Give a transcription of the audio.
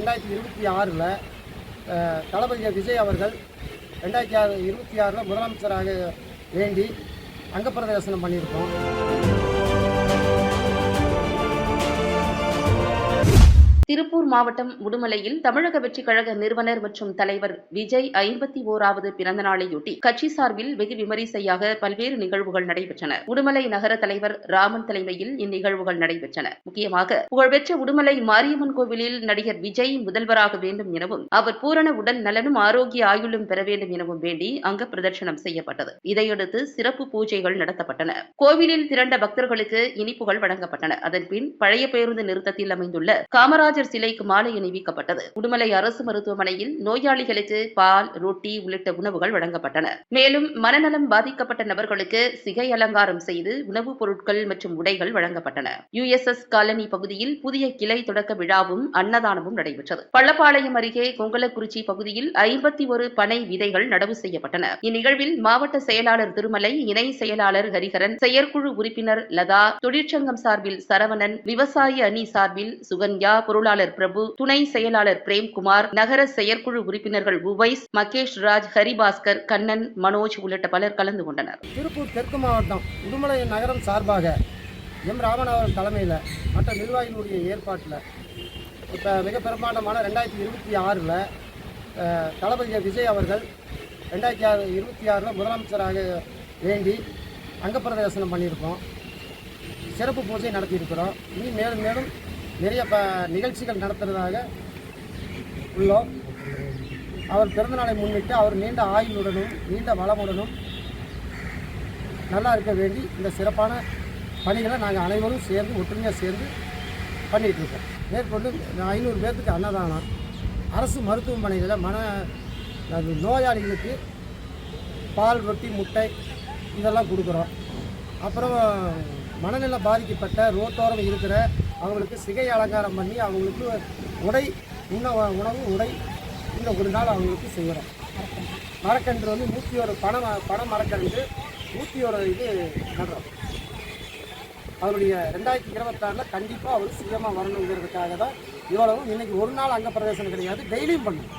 2026 தளபதி விஜய் அவர்கள் 2026 முதலமைச்சராக வேண்டி அங்கப்பிரதேசனம் பண்ணியிருக்கோம். திருப்பூர் மாவட்டம் உடுமலையில் தமிழக வெற்றிக் கழக நிறுவனர் மற்றும் தலைவர் விஜய் 51வது பிறந்த நாளையொட்டி கட்சி சார்பில் வெகு விமரிசையாக பல்வேறு நிகழ்வுகள் நடைபெற்றன. உடுமலை நகர தலைவர் ராமன் தலைமையில் இந்நிகழ்வுகள் நடைபெற்றன. முக்கியமாக புகழ்பெற்ற உடுமலை மாரியம்மன் கோவிலில் நடிகர் விஜய் முதல்வராக வேண்டும் எனவும் அவர் பூரண உடல் நலனும் ஆரோக்கிய ஆயுளும் பெற வேண்டும் எனவும் வேண்டி அங்க பிரதர்சனம் செய்யப்பட்டது. இதையடுத்து சிறப்பு பூஜைகள் நடத்தப்பட்டன. கோவிலில் திரண்ட பக்தர்களுக்கு இனிப்புகள் வழங்கப்பட்டன. அதன்பின் பழைய பேருந்து நிறுத்தத்தில் அமைந்துள்ள காமராஜர் சிலைக்கு மாலை அணிவிக்கப்பட்டது. உடுமலை அரசு மருத்துவமனையில் நோயாளிகளுக்கு பால், ரொட்டி உள்ளிட்ட உணவுகள் வழங்கப்பட்டன. மேலும் மனநலம் பாதிக்கப்பட்ட நபர்களுக்கு சிகை அலங்காரம் செய்து உணவுப் பொருட்கள் மற்றும் உடைகள் வழங்கப்பட்டன. USS காலனி பகுதியில் புதிய கிளை தொடக்க விழாவும் அன்னதானமும் நடைபெற்றது. பள்ளப்பாளையம் அருகே கொங்கலக்குறிச்சி பகுதியில் 51 பனை விதைகள் நடவு செய்யப்பட்டன. இந்நிகழ்வில் மாவட்ட செயலாளர் திருமலை, இணை செயலாளர் ஹரிஹரன், செயற்குழு உறுப்பினர் லதா, தொழிற்சங்கம் சார்பில் சரவணன், விவசாய அணி சார்பில் சுகன்யா, பொருளாளர் பிரபு, துணை செயலாளர் பிரேம்குமார், நகர செயற்குழு உறுப்பினர்கள் உவைஸ், மகேஷ் ராஜ், ஹரிபாஸ்கர், கண்ணன், மனோஜ் உள்ளிட்ட பலர் கலந்து கொண்டனர். திருப்பூர் தெற்கு மாவட்டம் உடுமலை நகரம் சார்பாக எம் ராமன் அவர்கள் தலைமையில் மற்ற நிர்வாகிகளுடைய ஏற்பாட்டில் இப்போ மிக பிரமாண்டமான 2026 தளபதி விஜய் அவர்கள் 2026 முதலமைச்சராக வேண்டி அங்கப்பிரதேசனம் பண்ணியிருக்கோம். சிறப்பு பூஜை நடத்தியிருக்கிறோம். இனி மேலும் மேலும் நிறைய நிகழ்ச்சிகள் நடத்துறதாக உள்ளோம். அவர் பிறந்தநாளை முன்னிட்டு அவர் நீண்ட ஆயுளுடனும் நீண்ட வளமுடனும் நல்லா இருக்க வேண்டி இந்த சிறப்பான பணிகளை நாங்கள் அனைவரும் சேர்ந்து ஒற்றுமையாக சேர்ந்து பண்ணிகிட்டு இருக்கோம். மேற்கொண்டு 500 பேர்த்துக்கு அன்னதானம், அரசு மருத்துவமனைகளில் நோயாளிகளுக்கு பால், ரொட்டி, முட்டை இதெல்லாம் கொடுக்குறோம். அப்புறம் மனநல பாதிக்கப்பட்ட ரோட்டோரம் இருக்கிற அவங்களுக்கு சிகை அலங்காரம் பண்ணி அவங்களுக்கு உணவு உடை இந்த ஒரு நாள் அவங்களுக்கு செய்கிறோம். மரக்கன்று 101 பணம் மரக்கன்று 101 இது நடுறோம். அவருடைய 2026 கண்டிப்பாக அவர் சுயமாக வரணுங்கிறதுக்காக தான் இவ்வளவும். இன்றைக்கி ஒரு நாள் அங்க பிரதேசம் கிடையாது, டெய்லியும் பண்ணுவோம்.